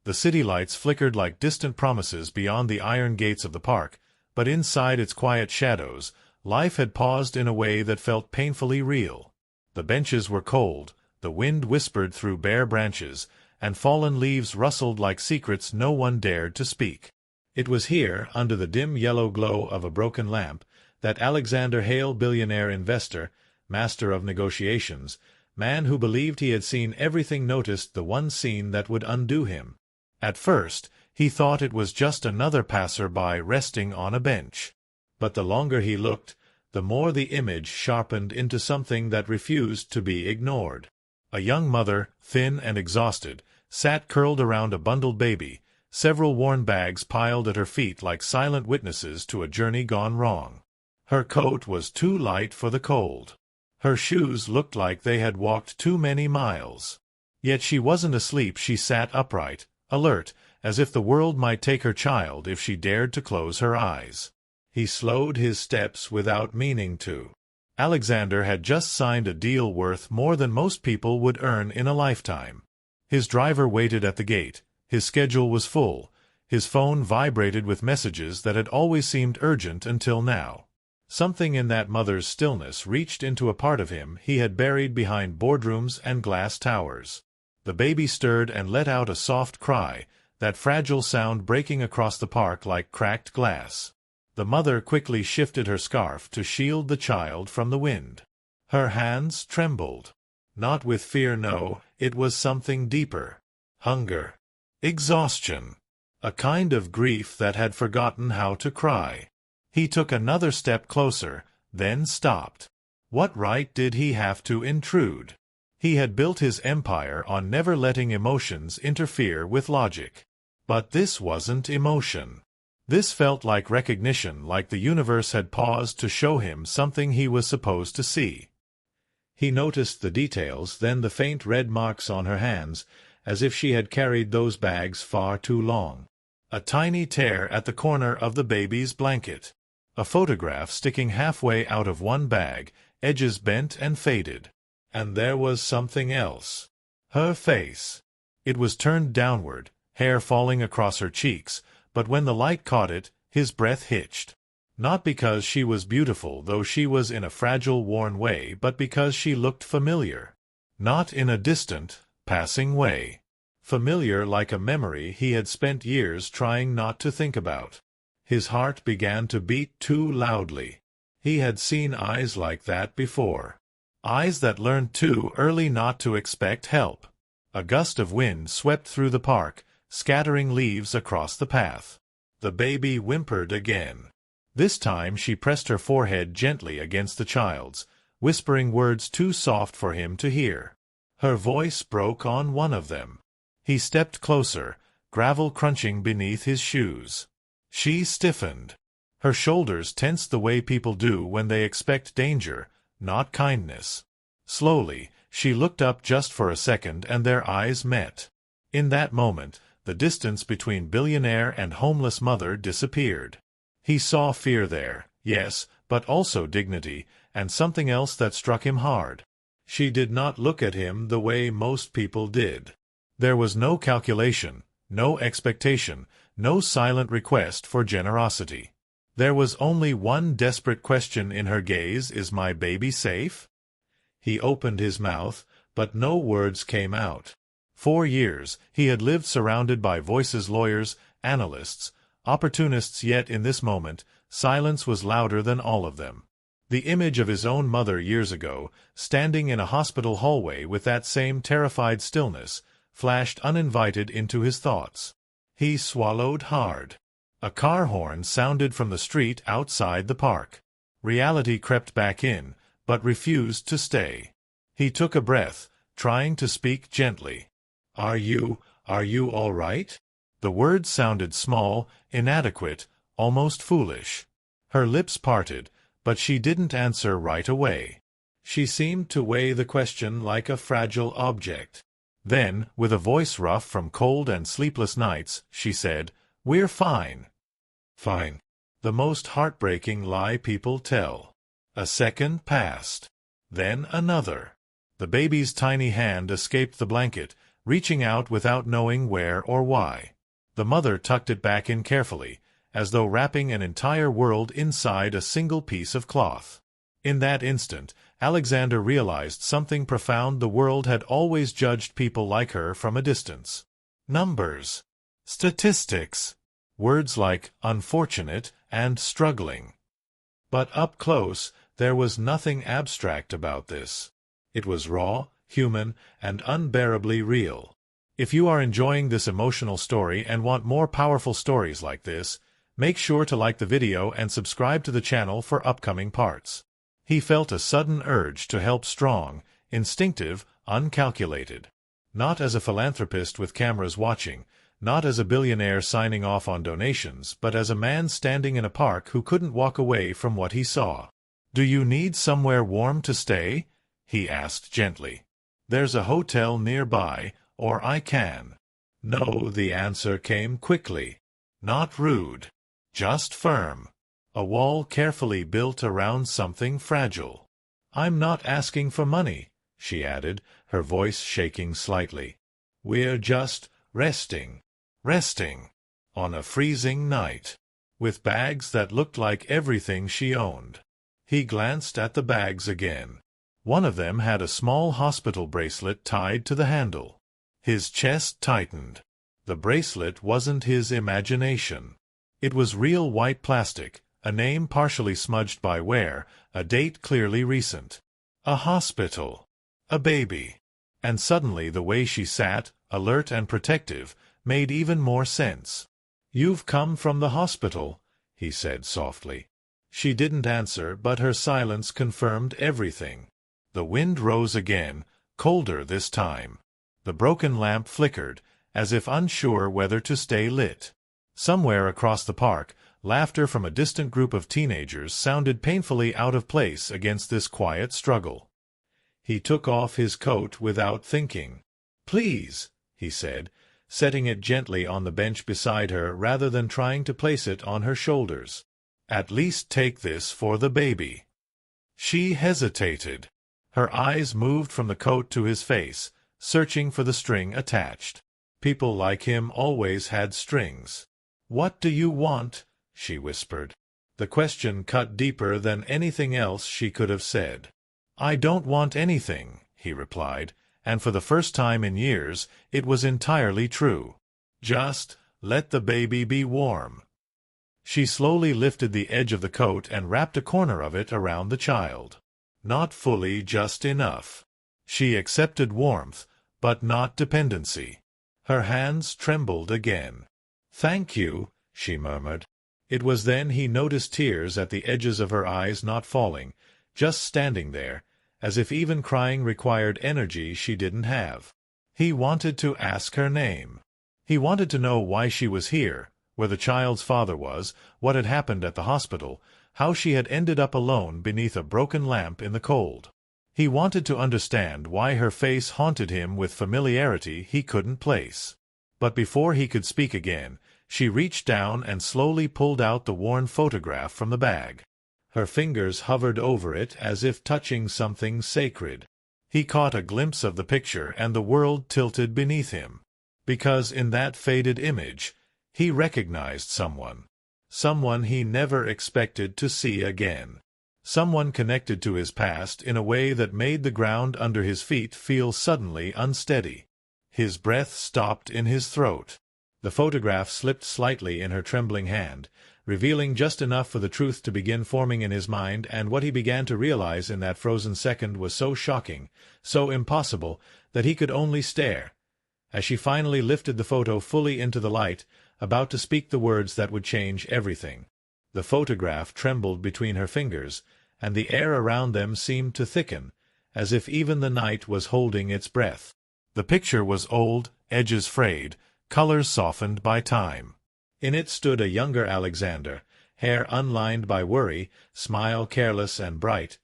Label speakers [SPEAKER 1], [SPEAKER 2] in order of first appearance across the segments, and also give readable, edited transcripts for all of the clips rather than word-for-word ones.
[SPEAKER 1] The city lights flickered like distant promises beyond the iron gates of the park, but inside its quiet shadows, life had paused in a way that felt painfully real. The benches were cold, the wind whispered through bare branches, and fallen leaves rustled like secrets no one dared to speak. It was here, under the dim yellow glow of a broken lamp, that Alexander Hale, billionaire investor, master of negotiations, man who believed he had seen everything, noticed the one scene that would undo him. At first, he thought it was just another passer-by resting on a bench. But the longer he looked, the more the image sharpened into something that refused to be ignored. A young mother, thin and exhausted, sat curled around a bundled baby, several worn bags piled at her feet like silent witnesses to a journey gone wrong. Her coat was too light for the cold. Her shoes looked like they had walked too many miles. Yet she wasn't asleep. She sat upright, alert, as if the world might take her child if she dared to close her eyes. He slowed his steps without meaning to. Alexander had just signed a deal worth more than most people would earn in a lifetime. His driver waited at the gate. His schedule was full. His phone vibrated with messages that had always seemed urgent until now. Something in that mother's stillness reached into a part of him he had buried behind boardrooms and glass towers. The baby stirred and let out a soft cry, that fragile sound breaking across the park like cracked glass. The mother quickly shifted her scarf to shield the child from the wind. Her hands trembled. Not with fear, no, it was something deeper. Hunger. Exhaustion. A kind of grief that had forgotten how to cry. He took another step closer, then stopped. What right did he have to intrude? He had built his empire on never letting emotions interfere with logic. But this wasn't emotion. This felt like recognition, like the universe had paused to show him something he was supposed to see. He noticed the details, then the faint red marks on her hands, as if she had carried those bags far too long. A tiny tear at the corner of the baby's blanket. A photograph sticking halfway out of one bag, edges bent and faded. And there was something else. Her face. It was turned downward, hair falling across her cheeks, but when the light caught it, his breath hitched. Not because she was beautiful, though she was in a fragile, worn way, but because she looked familiar. Not in a distant, passing way. Familiar like a memory he had spent years trying not to think about. His heart began to beat too loudly. He had seen eyes like that before. Eyes that learned too early not to expect help. A gust of wind swept through the park, scattering leaves across the path. The baby whimpered again. This time she pressed her forehead gently against the child's, whispering words too soft for him to hear. Her voice broke on one of them. He stepped closer, gravel crunching beneath his shoes. She stiffened. Her shoulders tensed the way people do when they expect danger, not kindness. Slowly, she looked up just for a second, and their eyes met. In that moment, the distance between billionaire and homeless mother disappeared. He saw fear there, yes, but also dignity, and something else that struck him hard. She did not look at him the way most people did. There was no calculation, no expectation, no silent request for generosity. There was only one desperate question in her gaze: is my baby safe? He opened his mouth, but no words came out. 4 years, he had lived surrounded by voices, lawyers, analysts, opportunists, yet in this moment, silence was louder than all of them. The image of his own mother years ago, standing in a hospital hallway with that same terrified stillness, flashed uninvited into his thoughts. He swallowed hard. A car horn sounded from the street outside the park. Reality crept back in, but refused to stay. He took a breath, trying to speak gently. Are you all right? The words sounded small, inadequate, almost foolish. Her lips parted, but she didn't answer right away. She seemed to weigh the question like a fragile object. Then, with a voice rough from cold and sleepless nights, she said, "We're fine." Fine. The most heartbreaking lie people tell. A second passed. Then another. The baby's tiny hand escaped the blanket, reaching out without knowing where or why. The mother tucked it back in carefully, as though wrapping an entire world inside a single piece of cloth. In that instant, Alexander realized something profound. The world had always judged people like her from a distance. Numbers. Statistics. Words like unfortunate and struggling. But up close, there was nothing abstract about this. It was raw, human, and unbearably real. If you are enjoying this emotional story and want more powerful stories like this, make sure to like the video and subscribe to the channel for upcoming parts. He felt a sudden urge to help, strong, instinctive, uncalculated. Not as a philanthropist with cameras watching, not as a billionaire signing off on donations, but as a man standing in a park who couldn't walk away from what he saw. "Do you need somewhere warm to stay?" he asked gently. "There's a hotel nearby, or I can." "No," the answer came quickly. Not rude, just firm. A wall carefully built around something fragile. "I'm not asking for money," she added, her voice shaking slightly. "We're just resting. On a freezing night. With bags that looked like everything she owned." He glanced at the bags again. One of them had a small hospital bracelet tied to the handle. His chest tightened. The bracelet wasn't his imagination. It was real white plastic, a name partially smudged by wear, a date clearly recent. A hospital. A baby. And suddenly the way she sat, alert and protective, made even more sense. "You've come from the hospital," he said softly. She didn't answer, but her silence confirmed everything. The wind rose again, colder this time. The broken lamp flickered, as if unsure whether to stay lit. Somewhere across the park, laughter from a distant group of teenagers sounded painfully out of place against this quiet struggle. He took off his coat without thinking. "Please," he said, setting it gently on the bench beside her rather than trying to place it on her shoulders. "At least take this for the baby." She hesitated. Her eyes moved from the coat to his face, searching for the string attached. People like him always had strings. "What do you want?" she whispered. The question cut deeper than anything else she could have said. "I don't want anything," he replied, and for the first time in years, it was entirely true. "Just let the baby be warm." She slowly lifted the edge of the coat and wrapped a corner of it around the child. Not fully, just enough. She accepted warmth, but not dependency. Her hands trembled again. "Thank you," she murmured. It was then he noticed tears at the edges of her eyes, not falling, just standing there, as if even crying required energy she didn't have. He wanted to ask her name. He wanted to know why she was here, where the child's father was, what had happened at the hospital, how she had ended up alone beneath a broken lamp in the cold. He wanted to understand why her face haunted him with familiarity he couldn't place. But before he could speak again, she reached down and slowly pulled out the worn photograph from the bag. Her fingers hovered over it as if touching something sacred. He caught a glimpse of the picture and the world tilted beneath him. Because in that faded image, he recognized someone. Someone he never expected to see again. Someone connected to his past in a way that made the ground under his feet feel suddenly unsteady. His breath stopped in his throat. The photograph slipped slightly in her trembling hand, revealing just enough for the truth to begin forming in his mind, and what he began to realize in that frozen second was so shocking, so impossible, that he could only stare. As she finally lifted the photo fully into the light, about to speak the words that would change everything, the photograph trembled between her fingers, and the air around them seemed to thicken, as if even the night was holding its breath. The picture was old, edges frayed, colors softened by time. In it stood a younger Alexander, hair unlined by worry, smile careless and bright,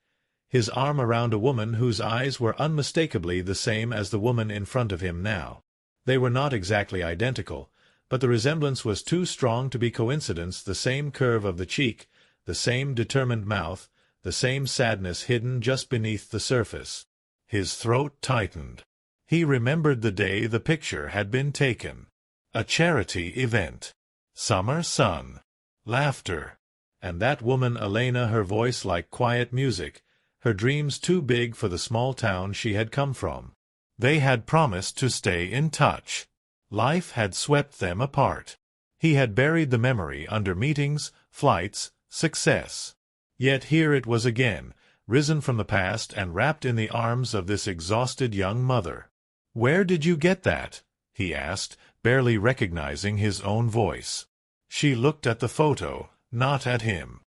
[SPEAKER 1] his arm around a woman whose eyes were unmistakably the same as the woman in front of him now. They were not exactly identical, but the resemblance was too strong to be coincidence. The same curve of the cheek, the same determined mouth, the same sadness hidden just beneath the surface. His throat tightened. He remembered the day the picture had been taken. A charity event. Summer sun. Laughter. And that woman Elena, her voice like quiet music, her dreams too big for the small town she had come from. They had promised to stay in touch. Life had swept them apart. He had buried the memory under meetings, flights, success. Yet here it was again, risen from the past and wrapped in the arms of this exhausted young mother. "Where did you get that?" he asked, barely recognizing his own voice. She looked at the photo, not at him.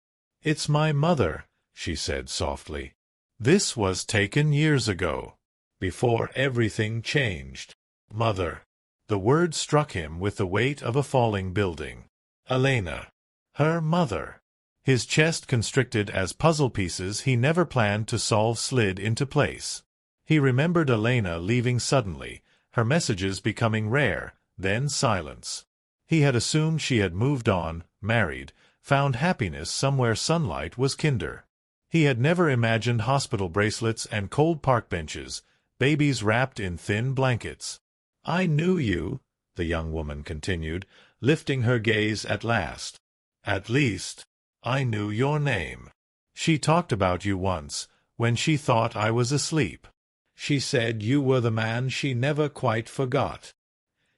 [SPEAKER 1] "It's my mother," she said softly. "This was taken years ago, before everything changed." Mother. The word struck him with the weight of a falling building. Elena. Her mother. His chest constricted as puzzle pieces he never planned to solve slid into place. He remembered Elena leaving suddenly, her messages becoming rare, then silence. He had assumed she had moved on, married, found happiness somewhere sunlight was kinder. He had never imagined hospital bracelets and cold park benches, babies wrapped in thin blankets. "I knew you," the young woman continued, lifting her gaze at last. "At least, I knew your name. She talked about you once, when she thought I was asleep. She said you were the man she never quite forgot."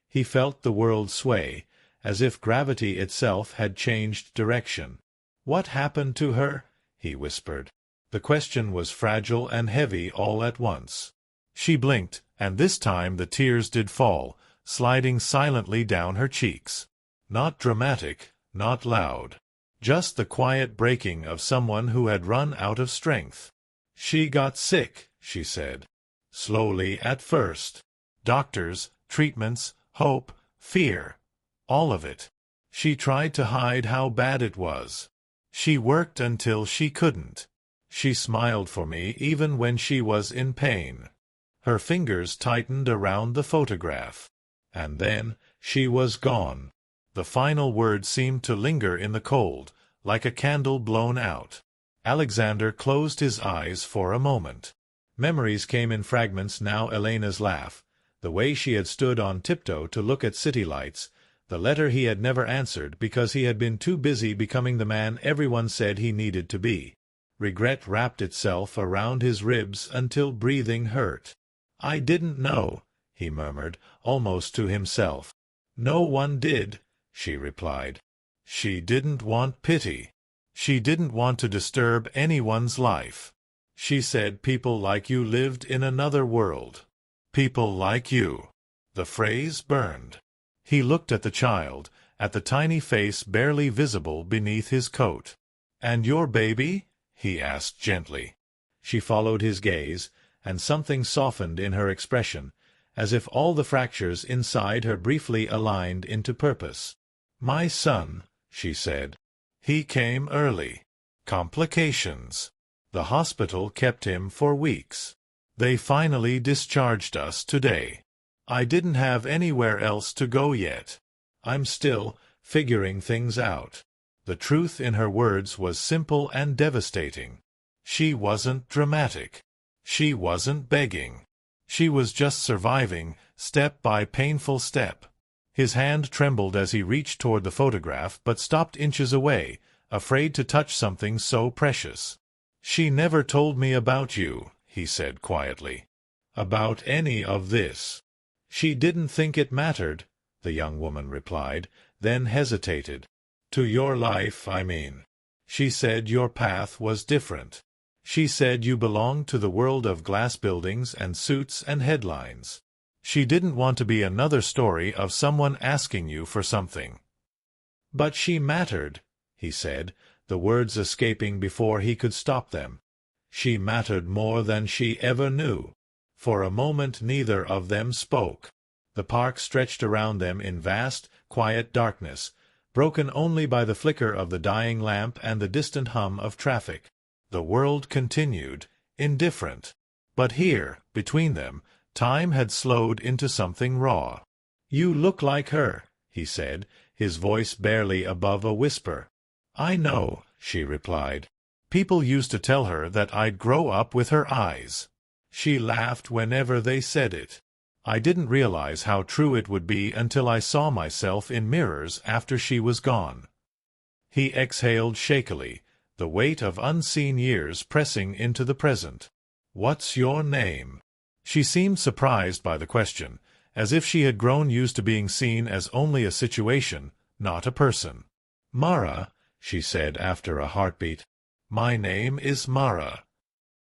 [SPEAKER 1] He felt the world sway, as if gravity itself had changed direction. "What happened to her?" he whispered. The question was fragile and heavy all at once. She blinked, and this time the tears did fall, sliding silently down her cheeks. Not dramatic, not loud. Just the quiet breaking of someone who had run out of strength. "She got sick," she said. "Slowly at first. Doctors, treatments, hope, fear. All of it. She tried to hide how bad it was. She worked until she couldn't. She smiled for me even when she was in pain." Her fingers tightened around the photograph. And then she was gone. The final word seemed to linger in the cold, like a candle blown out. Alexander closed his eyes for a moment. Memories came in fragments now. Elena's laugh, the way she had stood on tiptoe to look at city lights, the letter he had never answered because he had been too busy becoming the man everyone said he needed to be. Regret wrapped itself around his ribs until breathing hurt. "I didn't know," he murmured, almost to himself. "No one did," she replied. She didn't want pity. She didn't want to disturb anyone's life. She said people like you lived in another world. People like you. The phrase burned. He looked at the child, at the tiny face barely visible beneath his coat. "And your baby?" he asked gently. She followed his gaze, and something softened in her expression, as if all the fractures inside her briefly aligned into purpose. "My son," she said. "He came early. Complications. The hospital kept him for weeks. They finally discharged us today. I didn't have anywhere else to go yet. I'm still figuring things out." The truth in her words was simple and devastating. She wasn't dramatic. She wasn't begging. She was just surviving, step by painful step. His hand trembled as he reached toward the photograph but stopped inches away, afraid to touch something so precious. "She never told me about you," he said quietly. "About any of this." "She didn't think it mattered," the young woman replied, then hesitated. "To your life, I mean. She said your path was different. She said you belonged to the world of glass buildings and suits and headlines. She didn't want to be another story of someone asking you for something." "But she mattered," he said, the words escaping before he could stop them. "She mattered more than she ever knew." For a moment neither of them spoke. The park stretched around them in vast, quiet darkness, broken only by the flicker of the dying lamp and the distant hum of traffic. The world continued, indifferent. But here, between them, time had slowed into something raw. "You look like her," he said, his voice barely above a whisper. "I know," she replied. "People used to tell her that I'd grow up with her eyes." She laughed whenever they said it. I didn't realize how true it would be until I saw myself in mirrors after she was gone." He exhaled shakily, the weight of unseen years pressing into the present. "What's your name?" She seemed surprised by the question, as if she had grown used to being seen as only a situation, not a person. "Mara," she said after a heartbeat. "My name is Mara."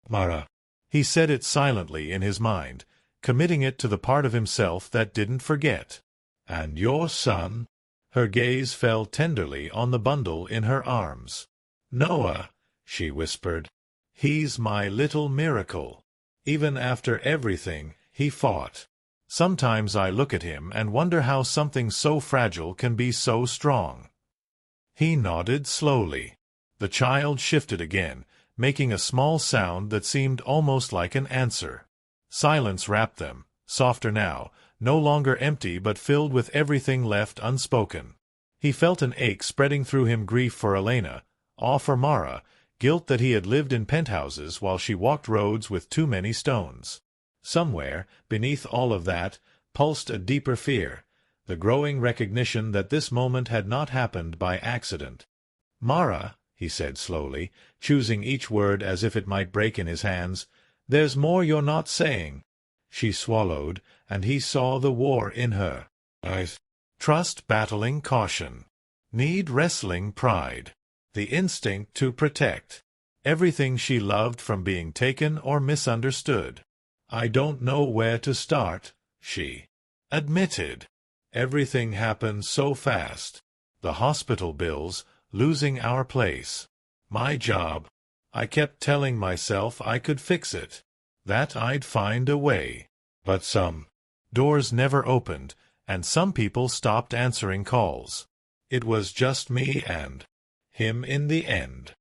[SPEAKER 1] "Mara." He said it silently in his mind, committing it to the part of himself that didn't forget. "And your son?" Her gaze fell tenderly on the bundle in her arms. "Noah," she whispered. "He's my little miracle. Even after everything, he fought. Sometimes I look at him and wonder how something so fragile can be so strong." He nodded slowly. The child shifted again, making a small sound that seemed almost like an answer. Silence wrapped them, softer now, no longer empty but filled with everything left unspoken. He felt an ache spreading through him, grief for Elena, awe for Mara, guilt that he had lived in penthouses while she walked roads with too many stones. Somewhere, beneath all of that, pulsed a deeper fear, the growing recognition that this moment had not happened by accident. "Mara," he said slowly, choosing each word as if it might break in his hands, "there's more you're not saying." She swallowed, and he saw the war in her eyes. Trust battling caution. Need wrestling pride. The instinct to protect. Everything she loved from being taken or misunderstood. "I don't know where to start," she admitted. "Everything happened so fast. The hospital bills, losing our place. My job. I kept telling myself I could fix it. That I'd find a way. But some doors never opened, and some people stopped answering calls. It was just me and him in the end."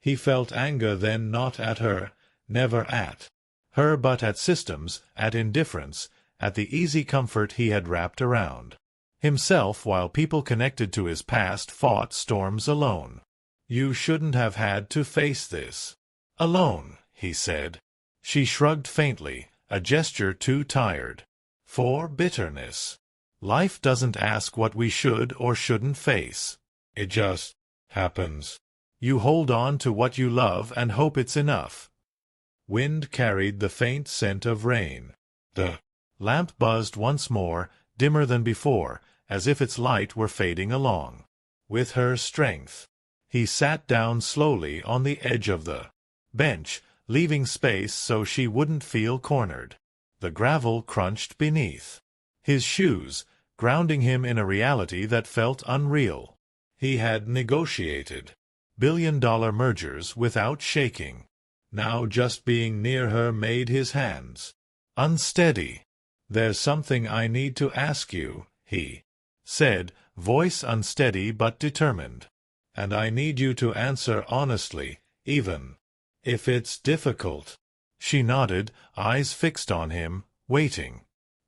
[SPEAKER 1] He felt anger then, not at her, never at her, but at systems, at indifference, at the easy comfort he had wrapped around himself while people connected to his past fought storms alone. "You shouldn't have had to face this alone," he said. She shrugged faintly, a gesture too tired for bitterness. "Life doesn't ask what we should or shouldn't face. It just happens. You hold on to what you love and hope it's enough." Wind carried the faint scent of rain. The lamp buzzed once more, dimmer than before, as if its light were fading along with her strength. He sat down slowly on the edge of the bench, leaving space so she wouldn't feel cornered. The gravel crunched beneath his shoes, grounding him in a reality that felt unreal. He had negotiated billion-dollar mergers without shaking. Now just being near her made his hands unsteady. "There's something I need to ask you," he said, voice unsteady but determined. "And I need you to answer honestly, even if it's difficult." She nodded, eyes fixed on him, waiting.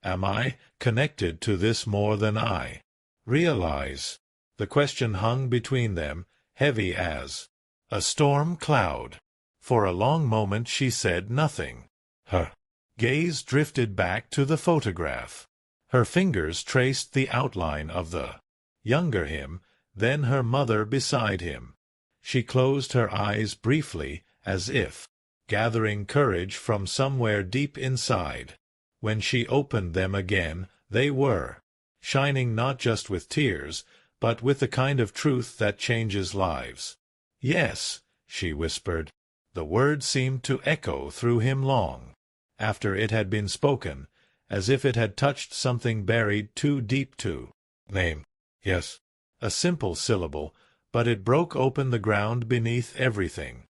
[SPEAKER 1] "Am I connected to this more than I realize?" The question hung between them, heavy as a storm cloud. For a long moment she said nothing. Her gaze drifted back to the photograph. Her fingers traced the outline of the younger him, then her mother beside him. She closed her eyes briefly, as if gathering courage from somewhere deep inside. When she opened them again, they were shining not just with tears, but with the kind of truth that changes lives. "Yes," she whispered. The word seemed to echo through him long after it had been spoken, as if it had touched something buried too deep to name. "Yes." A simple syllable, but it broke open the ground beneath everything.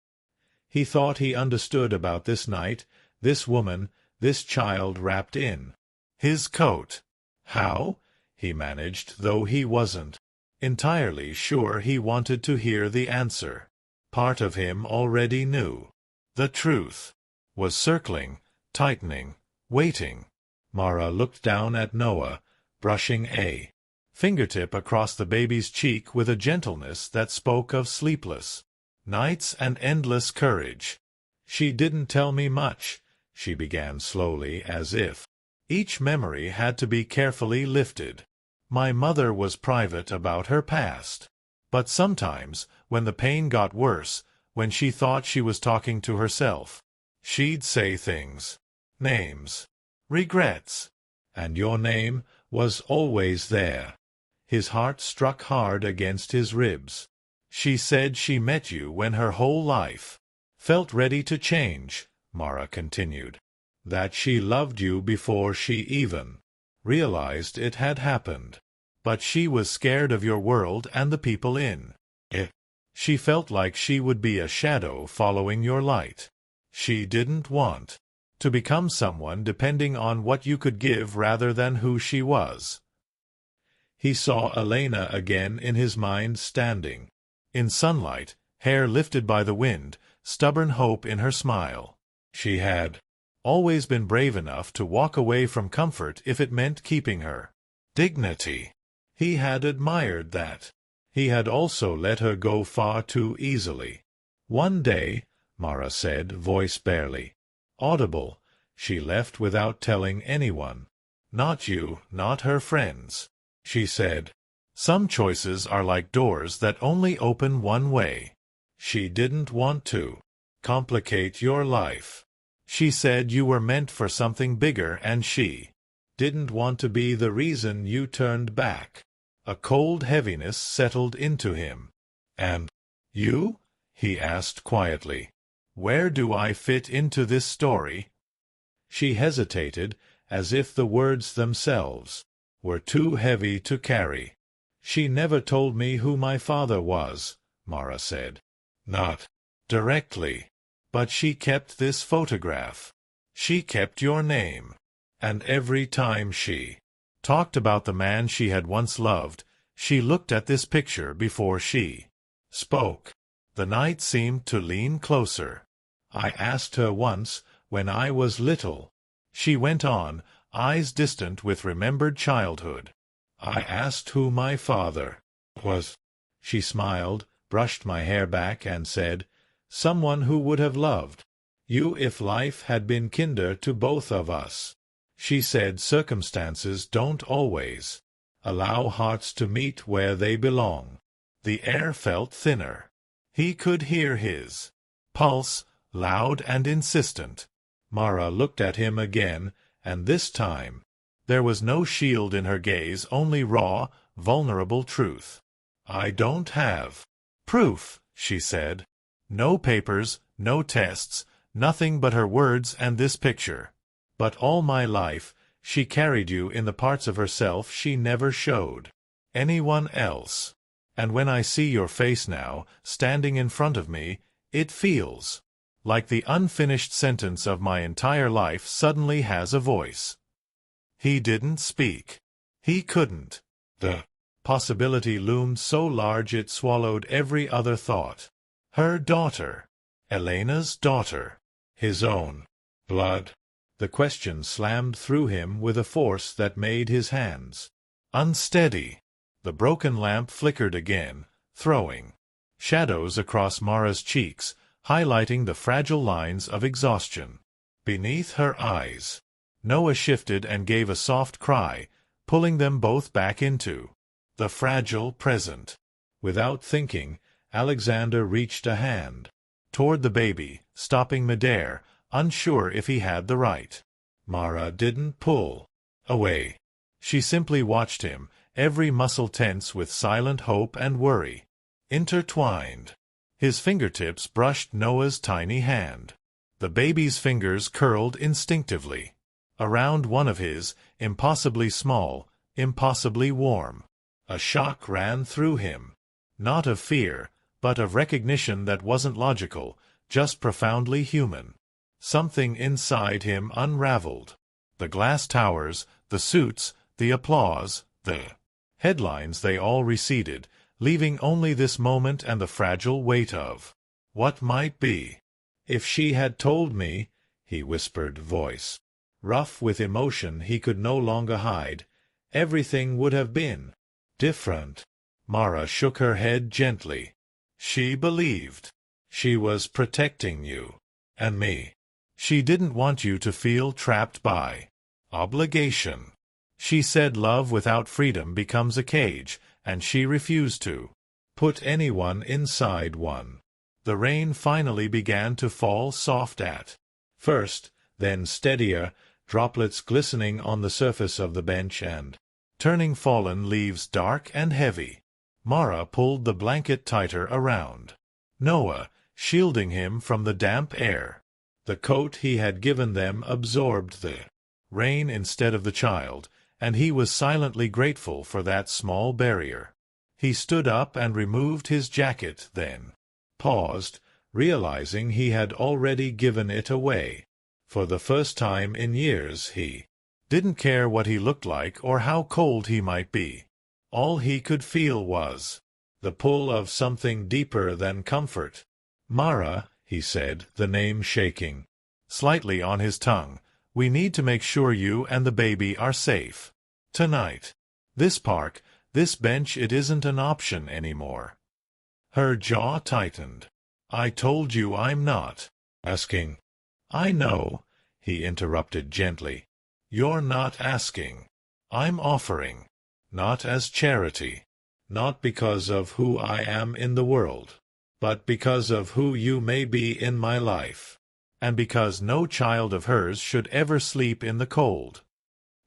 [SPEAKER 1] He thought he understood about this night, this woman, this child wrapped in his coat. How? He managed, though he wasn't entirely sure he wanted to hear the answer. Part of him already knew. The truth was circling, tightening, waiting. Mara looked down at Noah, brushing a fingertip across the baby's cheek with a gentleness that spoke of sleepless nights and endless courage. "She didn't tell me much," she began slowly, as if Each memory had to be carefully lifted. My mother was private about her past. But sometimes, when the pain got worse, when she thought she was talking to herself, she'd say things. Names. Regrets. And your name was always there. His heart struck hard against his ribs. She said she met you when her whole life felt ready to change, Mara continued. That she loved you before she even realized it had happened. But she was scared of your world and the people in it. She felt like she would be a shadow following your light. She didn't want to become someone depending on what you could give rather than who she was. He saw Elena again in his mind, standing in sunlight, hair lifted by the wind, stubborn hope in her smile. She had always been brave enough to walk away from comfort if it meant keeping her dignity. He had admired that. He had also let her go far too easily. One day, Mara said, voice barely audible, she left without telling anyone. Not you, not her friends. She said, some choices are like doors that only open one way. She didn't want to complicate your life. She said you were meant for something bigger and she didn't want to be the reason you turned back. A cold heaviness settled into him. And you? He asked quietly. Where do I fit into this story? She hesitated, as if the words themselves were too heavy to carry. She never told me who my father was, Mara said. Not directly. But she kept this photograph. She kept your name. And every time she talked about the man she had once loved, she looked at this picture before she spoke. The night seemed to lean closer. I asked her once, when I was little. She went on, eyes distant with remembered childhood. I asked who my father was. She smiled, brushed my hair back, and said, someone who would have loved you if life had been kinder to both of us. She said circumstances don't always allow hearts to meet where they belong. The air felt thinner. He could hear his pulse, loud and insistent. Mara looked at him again, and this time there was no shield in her gaze, only raw, vulnerable truth. I don't have proof, she said. No papers, no tests, nothing but her words and this picture. But all my life, she carried you in the parts of herself she never showed anyone else. And when I see your face now, standing in front of me, it feels like the unfinished sentence of my entire life suddenly has a voice. He didn't speak. He couldn't. The possibility loomed so large it swallowed every other thought. Her daughter. Elena's daughter. His own blood. The question slammed through him with a force that made his hands unsteady. The broken lamp flickered again, throwing shadows across Mara's cheeks, highlighting the fragile lines of exhaustion beneath her eyes. Noah shifted and gave a soft cry, pulling them both back into the fragile present. Without thinking, Alexander reached a hand toward the baby, stopping midair, unsure if he had the right. Mara didn't pull away. She simply watched him, every muscle tense with silent hope and worry intertwined. His fingertips brushed Noah's tiny hand. The baby's fingers curled instinctively around one of his, impossibly small, impossibly warm. A shock ran through him. Not of fear, but of recognition that wasn't logical, just profoundly human. Something inside him unraveled. The glass towers, the suits, the applause, the headlines, they all receded, leaving only this moment and the fragile weight of what might be. If she had told me, he whispered, voice rough with emotion he could no longer hide, everything would have been different. Mara shook her head gently. She believed. She was protecting you. And me. She didn't want you to feel trapped by Obligation. She said love without freedom becomes a cage, and she refused to put anyone inside one. The rain finally began to fall soft at first, then steadier, droplets glistening on the surface of the bench and turning fallen leaves dark and heavy. Mara pulled the blanket tighter around Noah, shielding him from the damp air. The coat he had given them absorbed the rain instead of the child, and he was silently grateful for that small barrier. He stood up and removed his jacket, then paused, realizing he had already given it away. For the first time in years he didn't care what he looked like or how cold he might be. All he could feel was the pull of something deeper than comfort. Mara, he said, the name shaking slightly on his tongue, we need to make sure you and the baby are safe tonight. This park, this bench, it isn't an option anymore. Her jaw tightened. I told you I'm not asking. I know, he interrupted gently. You're not asking. I'm offering. Not as charity. Not because of who I am in the world, but because of who you may be in my life. And because no child of hers should ever sleep in the cold.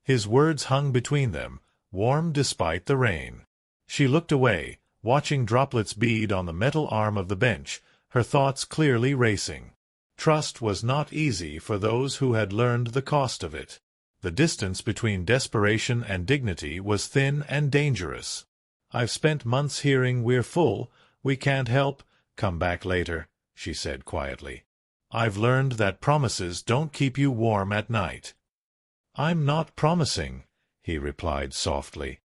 [SPEAKER 1] His words hung between them, warm despite the rain. She looked away, watching droplets bead on the metal arm of the bench, her thoughts clearly racing. Trust was not easy for those who had learned the cost of it. The distance between desperation and dignity was thin and dangerous. I've spent months hearing we're full, we can't help, come back later, she said quietly. I've learned that promises don't keep you warm at night. I'm not promising, he replied softly.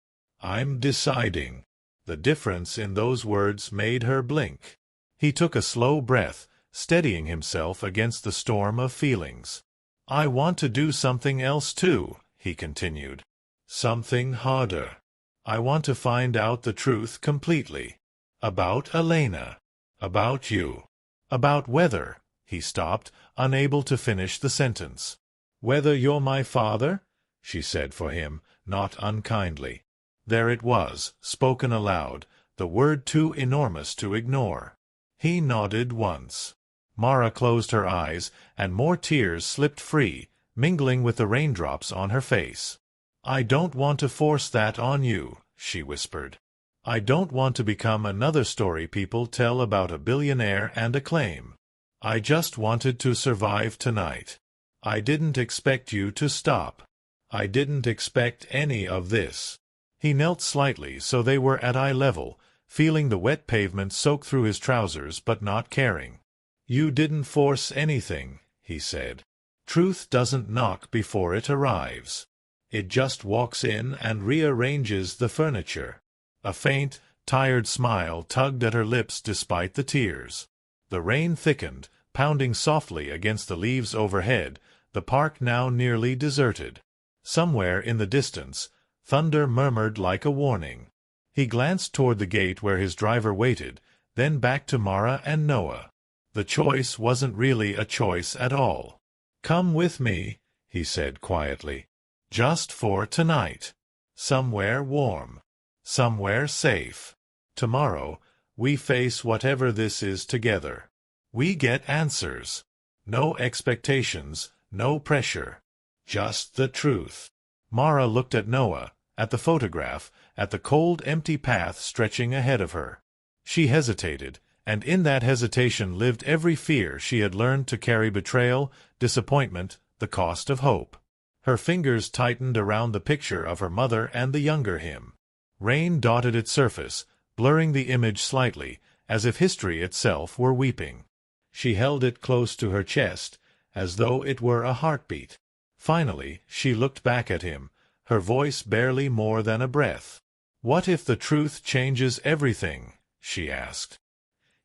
[SPEAKER 1] I'm deciding. The difference in those words made her blink. He took a slow breath, steadying himself against the storm of feelings. I want to do something else too, he continued. Something harder. I want to find out the truth completely. About Elena. About you. About whether. He stopped, unable to finish the sentence. Whether you're my father? She said for him, not unkindly. There it was, spoken aloud, the word too enormous to ignore. He nodded once. Mara closed her eyes, and more tears slipped free, mingling with the raindrops on her face. I don't want to force that on you, she whispered. I don't want to become another story people tell about a billionaire and a claim. I just wanted to survive tonight. I didn't expect you to stop. I didn't expect any of this. He knelt slightly so they were at eye level, feeling the wet pavement soak through his trousers but not caring. You didn't force anything, he said. Truth doesn't knock before it arrives. It just walks in and rearranges the furniture. A faint, tired smile tugged at her lips despite the tears. The rain thickened, pounding softly against the leaves overhead, the park now nearly deserted. Somewhere in the distance, thunder murmured like a warning. He glanced toward the gate where his driver waited, then back to Mara and Noah. The choice wasn't really a choice at all. Come with me, he said quietly. Just for tonight. Somewhere warm. Somewhere safe. Tomorrow, we face whatever this is together. We get answers. No expectations, no pressure. Just the truth. Mara looked at Noah, at the photograph, at the cold, empty path stretching ahead of her. She hesitated, and in that hesitation lived every fear she had learned to carry: betrayal, disappointment, the cost of hope. Her fingers tightened around the picture of her mother and the younger him. Rain dotted its surface, blurring the image slightly, as if history itself were weeping. She held it close to her chest, as though it were a heartbeat. Finally, she looked back at him, her voice barely more than a breath. "What if the truth changes everything?" she asked.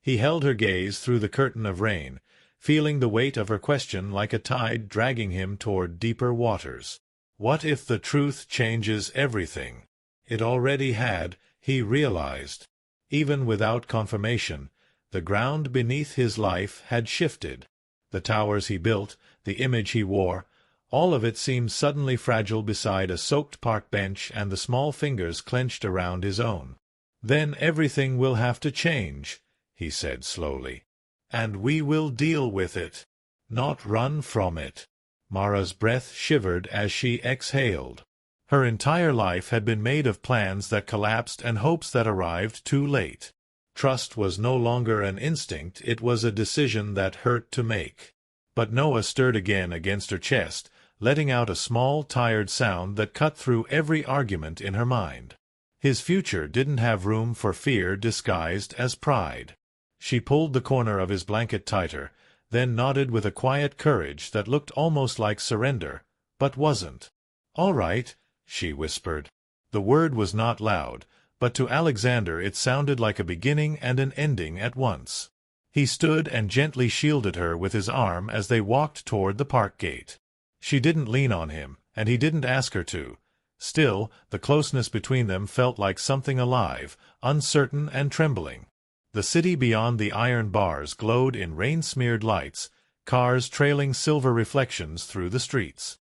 [SPEAKER 1] He held her gaze through the curtain of rain, feeling the weight of her question like a tide dragging him toward deeper waters. What if the truth changes everything? It already had, he realized. Even without confirmation, the ground beneath his life had shifted. The towers he built, the image he wore, All of it seemed suddenly fragile beside a soaked park bench and the small fingers clenched around his own. "Then everything will have to change," he said slowly. "And we will deal with it, not run from it." Mara's breath shivered as she exhaled. Her entire life had been made of plans that collapsed and hopes that arrived too late. Trust was no longer an instinct, it was a decision that hurt to make. But Noah stirred again against her chest, letting out a small, tired sound that cut through every argument in her mind. His future didn't have room for fear disguised as pride. She pulled the corner of his blanket tighter, then nodded with a quiet courage that looked almost like surrender, but wasn't. "All right," she whispered. The word was not loud, but to Alexander it sounded like a beginning and an ending at once. He stood and gently shielded her with his arm as they walked toward the park gate. She didn't lean on him, and he didn't ask her to. Still, the closeness between them felt like something alive, uncertain and trembling. The city beyond the iron bars glowed in rain-smeared lights, cars trailing silver reflections through the streets.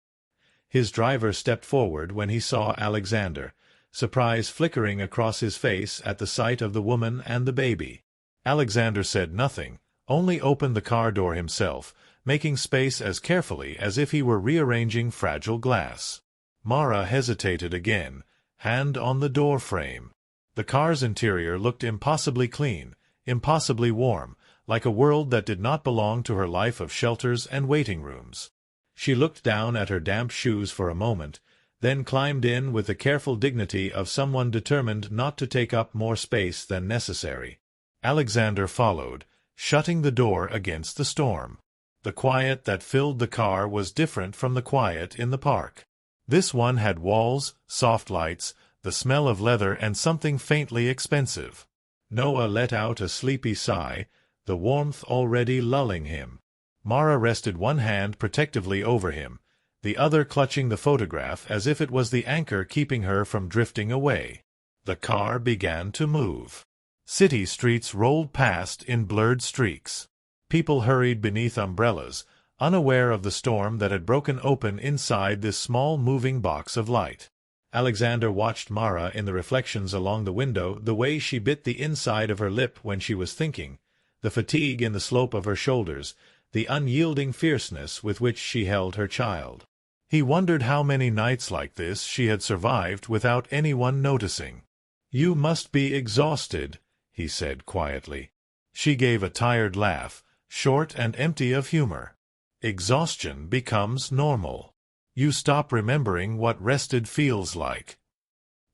[SPEAKER 1] His driver stepped forward when he saw Alexander, surprise flickering across his face at the sight of the woman and the baby. Alexander said nothing, only opened the car door himself, making space as carefully as if he were rearranging fragile glass. Mara hesitated again, hand on the door frame. The car's interior looked impossibly clean, impossibly warm, like a world that did not belong to her life of shelters and waiting rooms. She looked down at her damp shoes for a moment, then climbed in with the careful dignity of someone determined not to take up more space than necessary. Alexander followed, shutting the door against the storm. The quiet that filled the car was different from the quiet in the park. This one had walls, soft lights, the smell of leather and something faintly expensive. Noah let out a sleepy sigh, the warmth already lulling him. Mara rested one hand protectively over him, the other clutching the photograph as if it was the anchor keeping her from drifting away. The car began to move. City streets rolled past in blurred streaks. People hurried beneath umbrellas, unaware of the storm that had broken open inside this small moving box of light. Alexander watched Mara in the reflections along the window, the way she bit the inside of her lip when she was thinking, the fatigue in the slope of her shoulders, the unyielding fierceness with which she held her child. He wondered how many nights like this she had survived without anyone noticing. "You must be exhausted," he said quietly. She gave a tired laugh, short and empty of humor. "Exhaustion becomes normal. You stop remembering what rested feels like."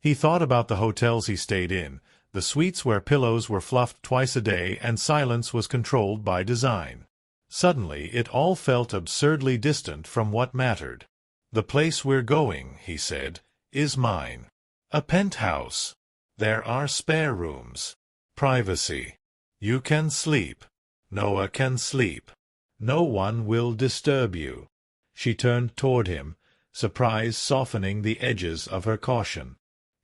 [SPEAKER 1] He thought about the hotels he stayed in, the suites where pillows were fluffed twice a day and silence was controlled by design. Suddenly it all felt absurdly distant from what mattered. "The place we're going," he said, "is mine. A penthouse. There are spare rooms. Privacy. You can sleep. Noah can sleep. No one will disturb you." She turned toward him, surprise softening the edges of her caution.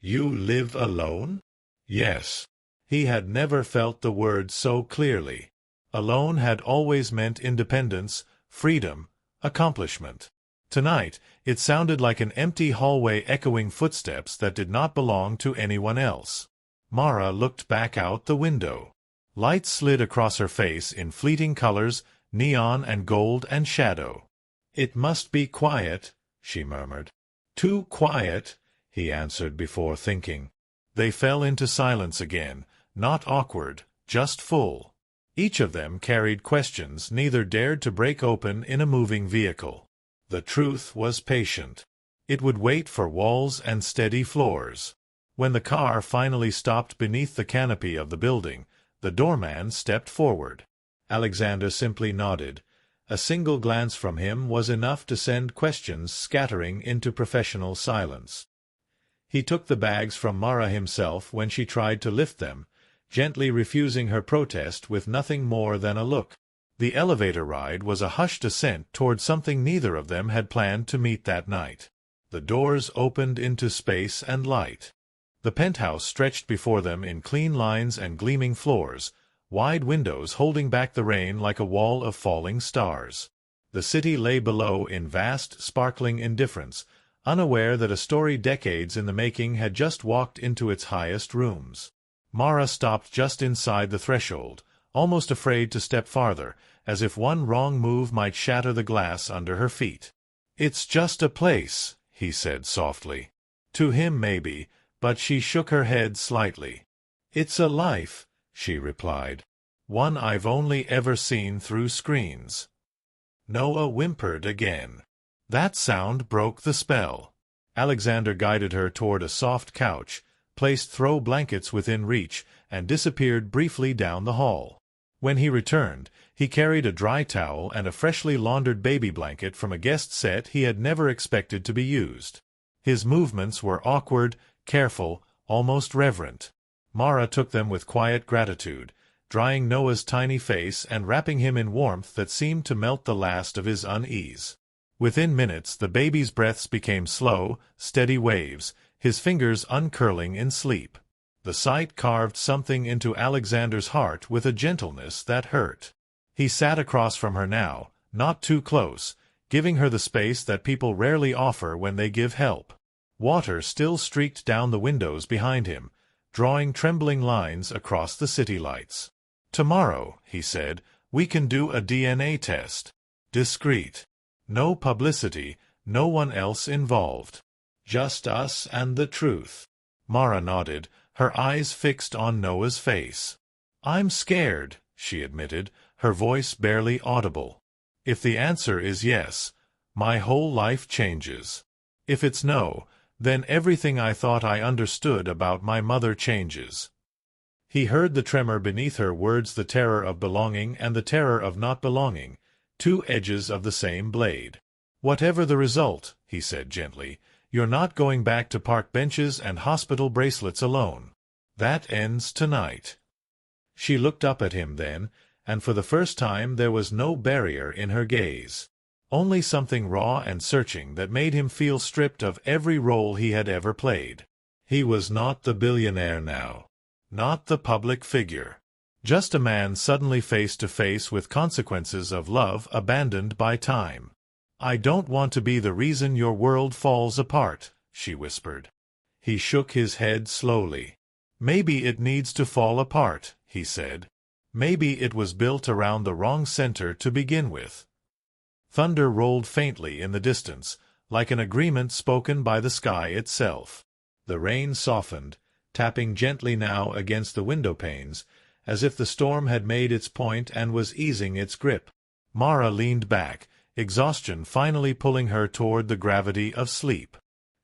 [SPEAKER 1] "You live alone?" "Yes." He had never felt the word so clearly. Alone had always meant independence, freedom, accomplishment. Tonight, it sounded like an empty hallway echoing footsteps that did not belong to anyone else. Mara looked back out the window. Light slid across her face in fleeting colors, neon and gold and shadow. "It must be quiet," she murmured. "Too quiet," he answered before thinking. They fell into silence again, not awkward, just full. Each of them carried questions neither dared to break open in a moving vehicle. The truth was patient. It would wait for walls and steady floors. When the car finally stopped beneath the canopy of the building, the doorman stepped forward. Alexander simply nodded. A single glance from him was enough to send questions scattering into professional silence. He took the bags from Mara himself when she tried to lift them, gently refusing her protest with nothing more than a look. The elevator ride was a hushed ascent toward something neither of them had planned to meet that night. The doors opened into space and light. The penthouse stretched before them in clean lines and gleaming floors, wide windows holding back the rain like a wall of falling stars. The city lay below in vast, sparkling indifference, unaware that a story decades in the making had just walked into its highest rooms. Mara stopped just inside the threshold, almost afraid to step farther, as if one wrong move might shatter the glass under her feet. "It's just a place," he said softly. To him maybe, but she shook her head slightly. "It's a life," she replied. "One I've only ever seen through screens." Noah whimpered again. That sound broke the spell. Alexander guided her toward a soft couch, placed throw blankets within reach, and disappeared briefly down the hall. When he returned, he carried a dry towel and a freshly laundered baby blanket from a guest set he had never expected to be used. His movements were awkward, careful, almost reverent. Mara took them with quiet gratitude, drying Noah's tiny face and wrapping him in warmth that seemed to melt the last of his unease. Within minutes the baby's breaths became slow, steady waves, his fingers uncurling in sleep. The sight carved something into Alexander's heart with a gentleness that hurt. He sat across from her now, not too close, giving her the space that people rarely offer when they give help. Water still streaked down the windows behind him, drawing trembling lines across the city lights. "Tomorrow," he said, "we can do a DNA test. Discreet. No publicity, no one else involved. Just us and the truth." Mara nodded, her eyes fixed on Noah's face. "I'm scared," she admitted, her voice barely audible. "If the answer is yes, my whole life changes. If it's no, then everything I thought I understood about my mother changes." He heard the tremor beneath her words, the terror of belonging and the terror of not belonging, two edges of the same blade. "Whatever the result," he said gently, "you're not going back to park benches and hospital bracelets alone. That ends tonight." She looked up at him then, and for the first time there was no barrier in her gaze. Only something raw and searching that made him feel stripped of every role he had ever played. He was not the billionaire now. Not the public figure. Just a man suddenly face to face with consequences of love abandoned by time. "I don't want to be the reason your world falls apart," she whispered. He shook his head slowly. "Maybe it needs to fall apart," he said. "Maybe it was built around the wrong center to begin with." Thunder rolled faintly in the distance, like an agreement spoken by the sky itself. The rain softened, tapping gently now against the window panes, as if the storm had made its point and was easing its grip. Mara leaned back, exhaustion finally pulling her toward the gravity of sleep.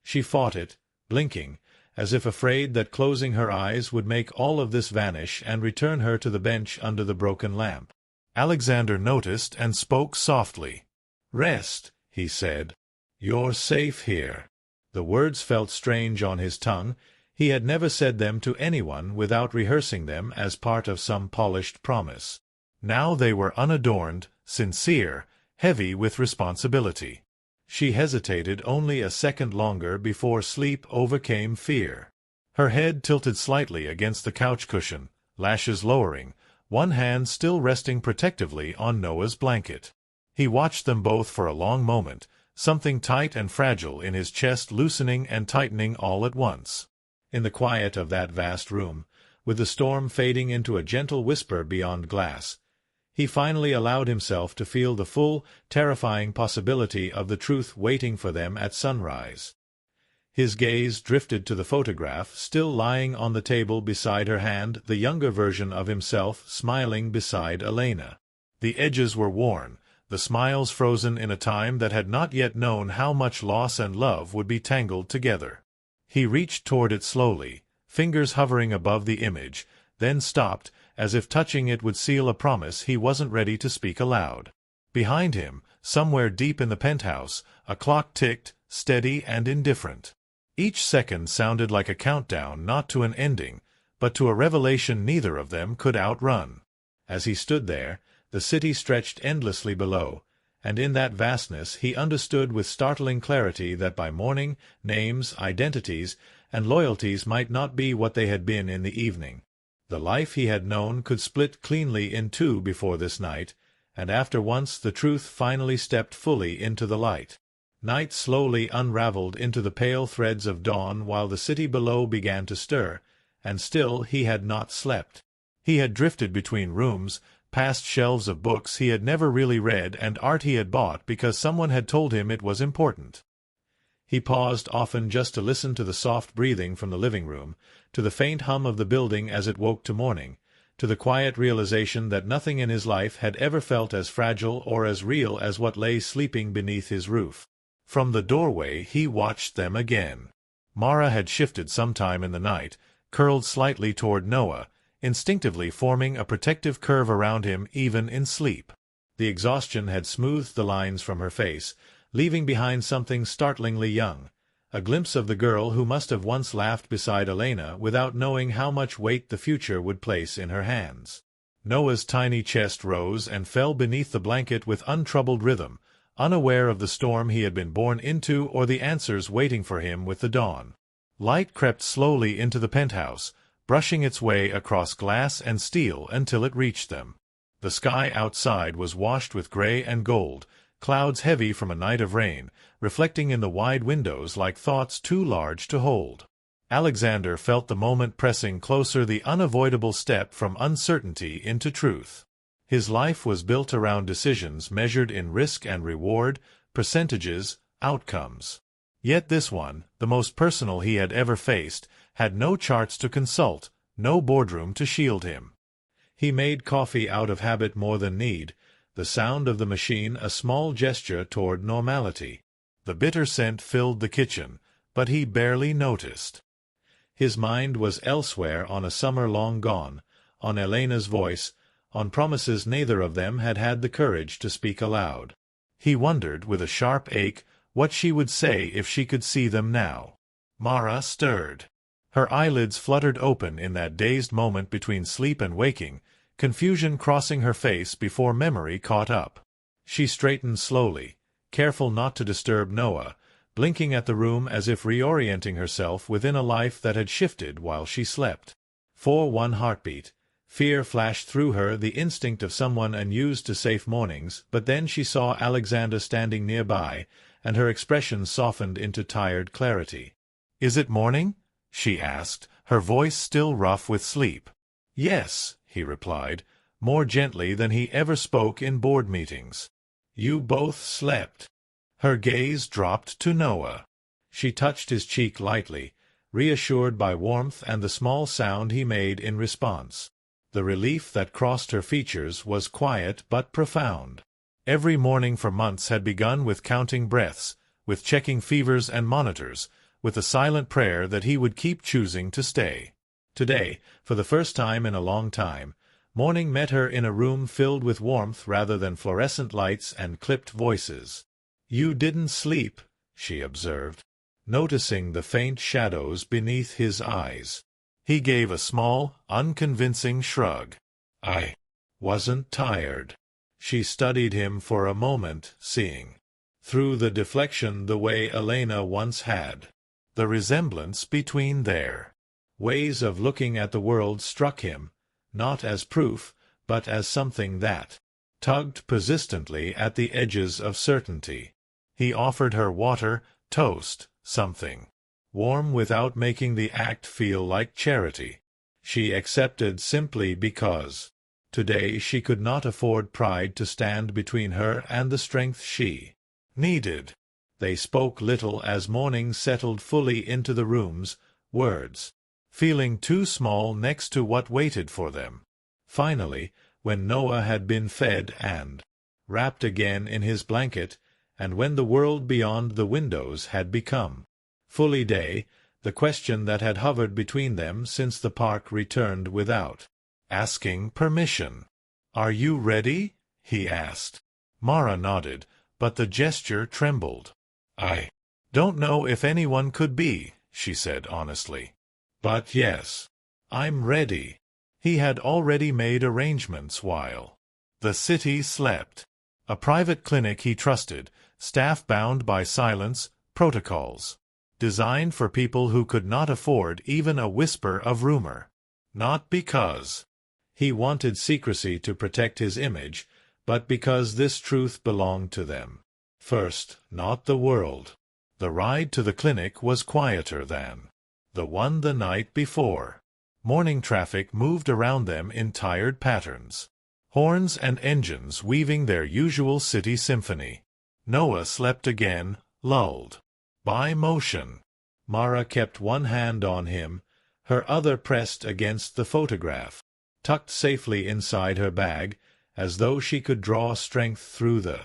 [SPEAKER 1] She fought it, blinking, as if afraid that closing her eyes would make all of this vanish and return her to the bench under the broken lamp. Alexander noticed and spoke softly. "Rest," he said. "You're safe here." The words felt strange on his tongue. He had never said them to anyone without rehearsing them as part of some polished promise. Now they were unadorned, sincere, heavy with responsibility. She hesitated only a second longer before sleep overcame fear. Her head tilted slightly against the couch cushion, lashes lowering, one hand still resting protectively on Noah's blanket. He watched them both for a long moment, something tight and fragile in his chest loosening and tightening all at once. In the quiet of that vast room, with the storm fading into a gentle whisper beyond glass, he finally allowed himself to feel the full, terrifying possibility of the truth waiting for them at sunrise. His gaze drifted to the photograph still lying on the table beside her hand, the younger version of himself smiling beside Elena. The edges were worn, the smiles frozen in a time that had not yet known how much loss and love would be tangled together. He reached toward it slowly, fingers hovering above the image, then stopped, as if touching it would seal a promise he wasn't ready to speak aloud. Behind him, somewhere deep in the penthouse, a clock ticked, steady and indifferent. Each second sounded like a countdown not to an ending, but to a revelation neither of them could outrun. As he stood there, the city stretched endlessly below, and in that vastness he understood with startling clarity that by morning, names, identities, and loyalties might not be what they had been in the evening. The life he had known could split cleanly in two before this night, and after once the truth finally stepped fully into the light. Night slowly unraveled into the pale threads of dawn while the city below began to stir, and still he had not slept. He had drifted between rooms, past shelves of books he had never really read and art he had bought because someone had told him it was important. He paused often just to listen to the soft breathing from the living room, to the faint hum of the building as it woke to morning, to the quiet realization that nothing in his life had ever felt as fragile or as real as what lay sleeping beneath his roof. From the doorway he watched them again. Mara had shifted sometime in the night, curled slightly toward Noah, instinctively forming a protective curve around him even in sleep. The exhaustion had smoothed the lines from her face, leaving behind something startlingly young, a glimpse of the girl who must have once laughed beside Elena without knowing how much weight the future would place in her hands. Noah's tiny chest rose and fell beneath the blanket with untroubled rhythm, unaware of the storm he had been born into or the answers waiting for him with the dawn. Light crept slowly into the penthouse, brushing its way across glass and steel until it reached them. The sky outside was washed with gray and gold, clouds heavy from a night of rain, reflecting in the wide windows like thoughts too large to hold. Alexander felt the moment pressing closer, the unavoidable step from uncertainty into truth. His life was built around decisions measured in risk and reward, percentages, outcomes. Yet this one, the most personal he had ever faced, had no charts to consult, no boardroom to shield him. He made coffee out of habit more than need, the sound of the machine a small gesture toward normality. The bitter scent filled the kitchen, but he barely noticed. His mind was elsewhere, on a summer long gone, on Elena's voice, on promises neither of them had had the courage to speak aloud. He wondered, with a sharp ache, what she would say if she could see them now. Mara stirred. Her eyelids fluttered open in that dazed moment between sleep and waking, confusion crossing her face before memory caught up. She straightened slowly, careful not to disturb Noah, blinking at the room as if reorienting herself within a life that had shifted while she slept. For one heartbeat, fear flashed through her, the instinct of someone unused to safe mornings, but then she saw Alexander standing nearby, and her expression softened into tired clarity. "Is it morning?" she asked, her voice still rough with sleep. "Yes," he replied, more gently than he ever spoke in board meetings. "You both slept." Her gaze dropped to Noah. She touched his cheek lightly, reassured by warmth and the small sound he made in response. The relief that crossed her features was quiet but profound. Every morning for months had begun with counting breaths, with checking fevers and monitors, with a silent prayer that he would keep choosing to stay. Today, for the first time in a long time, morning met her in a room filled with warmth rather than fluorescent lights and clipped voices. "You didn't sleep," she observed, noticing the faint shadows beneath his eyes. He gave a small, unconvincing shrug. "I wasn't tired." She studied him for a moment, seeing through the deflection the way Elena once had. The resemblance between their ways of looking at the world struck him, not as proof, but as something that tugged persistently at the edges of certainty. He offered her water, toast, something warm without making the act feel like charity. She accepted simply because today she could not afford pride to stand between her and the strength she needed. They spoke little as morning settled fully into the rooms, words feeling too small next to what waited for them. Finally, when Noah had been fed and wrapped again in his blanket, and when the world beyond the windows had become fully day, the question that had hovered between them since the park returned without asking permission. "Are you ready?" he asked. Mara nodded, but the gesture trembled. "I don't know if anyone could be," she said honestly. "But yes, I'm ready." He had already made arrangements while the city slept. A private clinic he trusted, staff bound by silence, protocols. Designed for people who could not afford even a whisper of rumor. Not because he wanted secrecy to protect his image, but because this truth belonged to them. First, not the world. The ride to the clinic was quieter than the one the night before. Morning traffic moved around them in tired patterns, horns and engines weaving their usual city symphony. Noah slept again, lulled by motion. Mara kept one hand on him, her other pressed against the photograph, tucked safely inside her bag, as though she could draw strength through the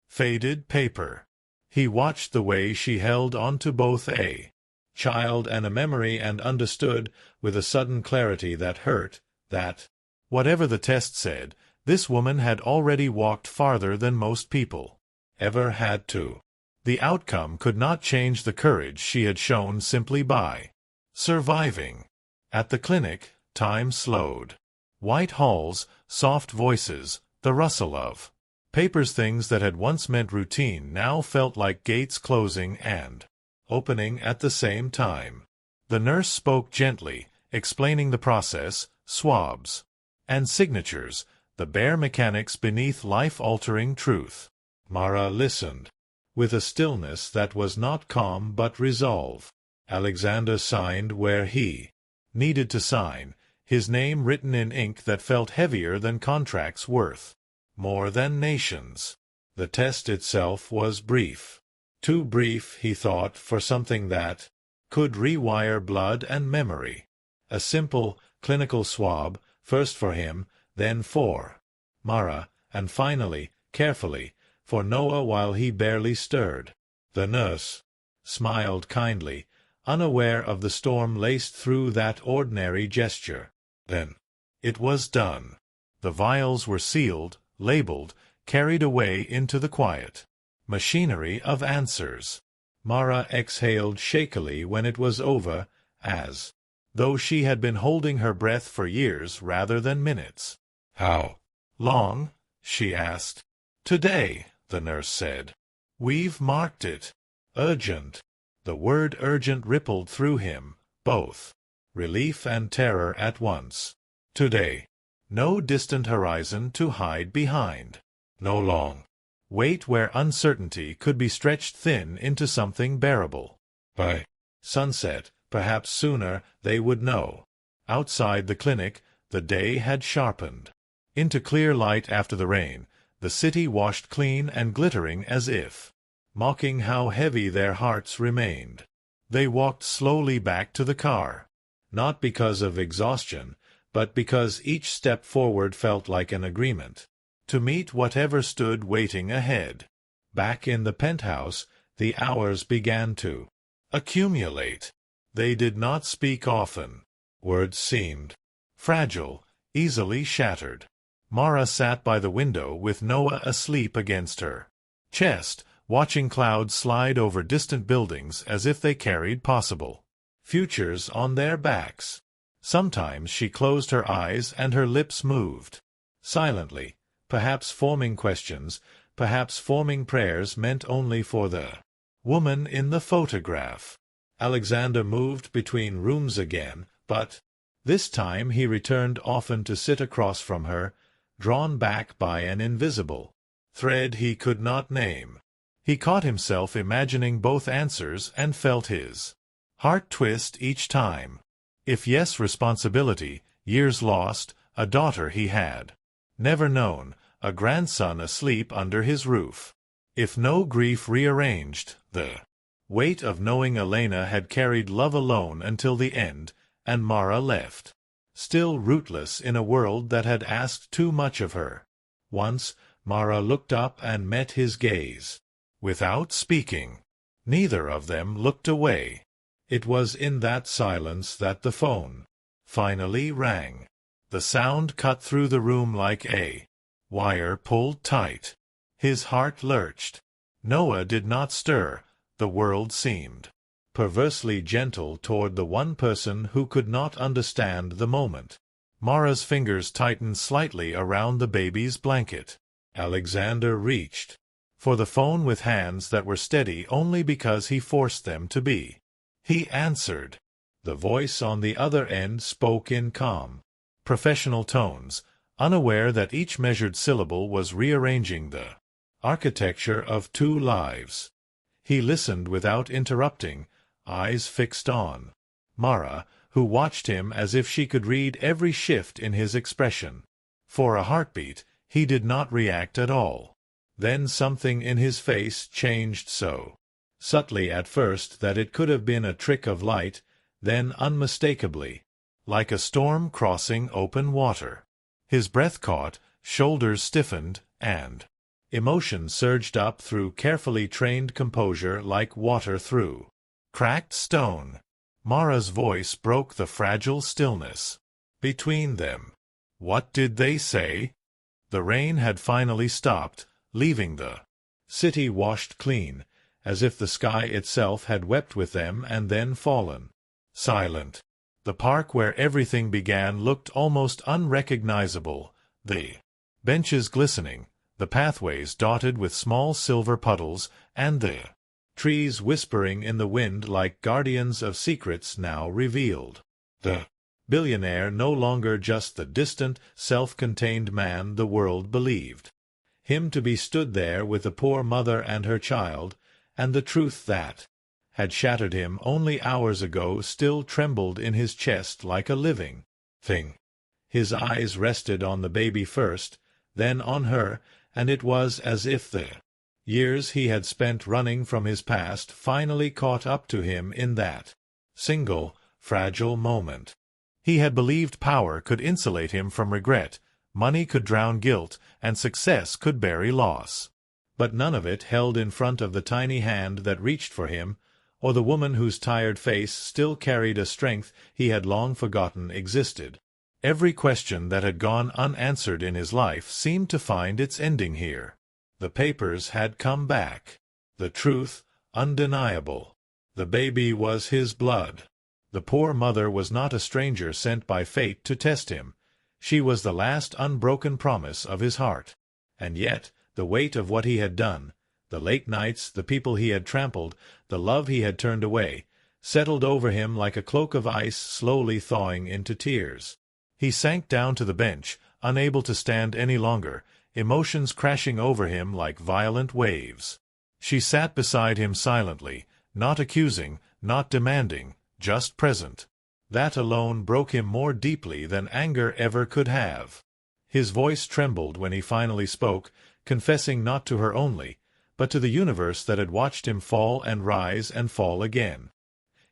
[SPEAKER 1] faded paper. He watched the way she held onto both a child and a memory, and understood, with a sudden clarity that hurt, that, whatever the test said, this woman had already walked farther than most people ever had to. The outcome could not change the courage she had shown simply by surviving. At the clinic, time slowed. White halls, soft voices, the rustle of papers. Things that had once meant routine now felt like gates closing and opening at the same time. The nurse spoke gently, explaining the process, swabs and signatures, the bare mechanics beneath life-altering truth. Mara listened, with a stillness that was not calm but resolve. Alexander signed where he needed to sign, his name written in ink that felt heavier than contracts worth more than nations. The test itself was brief. Too brief, he thought, for something that could rewire blood and memory. A simple, clinical swab, first for him, then for Mara, and finally, carefully, for Noah while he barely stirred. The nurse smiled kindly, unaware of the storm laced through that ordinary gesture. Then it was done. The vials were sealed, labeled, carried away into the quiet machinery of answers. Mara exhaled shakily when it was over, as though she had been holding her breath for years rather than minutes. "How long?" she asked. "Today," the nurse said. "We've marked it. Urgent." The word urgent rippled through him, both relief and terror at once. Today. No distant horizon to hide behind. No long wait where uncertainty could be stretched thin into something bearable. By sunset, perhaps sooner, they would know. Outside the clinic, the day had sharpened into clear light after the rain, the city washed clean and glittering as if mocking how heavy their hearts remained. They walked slowly back to the car, not because of exhaustion, but because each step forward felt like an agreement to meet whatever stood waiting ahead. Back in the penthouse, the hours began to accumulate. They did not speak often. Words seemed fragile, easily shattered. Mara sat by the window with Noah asleep against her chest, watching clouds slide over distant buildings as if they carried possible futures on their backs. Sometimes she closed her eyes and her lips moved silently, perhaps forming questions, perhaps forming prayers meant only for the woman in the photograph. Alexander moved between rooms again, but this time he returned often to sit across from her, drawn back by an invisible thread he could not name. He caught himself imagining both answers and felt his heart twist each time. If yes, responsibility, years lost, a daughter he had never known, a grandson asleep under his roof. If no, grief rearranged, the weight of knowing Elena had carried love alone until the end, and Mara left, still rootless in a world that had asked too much of her. Once, Mara looked up and met his gaze. Without speaking, neither of them looked away. It was in that silence that the phone finally rang. The sound cut through the room like a wire pulled tight. His heart lurched. Noah did not stir. The world seemed perversely gentle toward the one person who could not understand the moment. Mara's fingers tightened slightly around the baby's blanket. Alexander reached for the phone with hands that were steady only because he forced them to be. He answered. The voice on the other end spoke in calm, professional tones, unaware that each measured syllable was rearranging the architecture of two lives. He listened without interrupting, eyes fixed on Mara, who watched him as if she could read every shift in his expression. For a heartbeat, he did not react at all. Then something in his face changed so subtly at first that it could have been a trick of light, then unmistakably, like a storm crossing open water. His breath caught, shoulders stiffened, and emotion surged up through carefully trained composure like water through cracked stone. Mara's voice broke the fragile stillness between them. What did they say? The rain had finally stopped, leaving the city washed clean, as if the sky itself had wept with them and then fallen. Silent. The park where everything began looked almost unrecognizable, the benches glistening, the pathways dotted with small silver puddles, and the trees whispering in the wind like guardians of secrets now revealed. The billionaire no longer just the distant, self-contained man the world believed him to be stood there with the poor mother and her child, and the truth that had shattered him only hours ago still trembled in his chest like a living thing. His eyes rested on the baby first, then on her, and it was as if the years he had spent running from his past finally caught up to him in that single, fragile moment. He had believed power could insulate him from regret, money could drown guilt, and success could bury loss. But none of it held in front of the tiny hand that reached for him, or the woman whose tired face still carried a strength he had long forgotten existed. Every question that had gone unanswered in his life seemed to find its ending here. The papers had come back. The truth, undeniable. The baby was his blood. The poor mother was not a stranger sent by fate to test him. She was the last unbroken promise of his heart. And yet, the weight of what he had done, the late nights, the people he had trampled, the love he had turned away, settled over him like a cloak of ice slowly thawing into tears. He sank down to the bench, unable to stand any longer, emotions crashing over him like violent waves. She sat beside him silently, not accusing, not demanding, just present. That alone broke him more deeply than anger ever could have. His voice trembled when he finally spoke, confessing not to her only, but to the universe that had watched him fall and rise and fall again.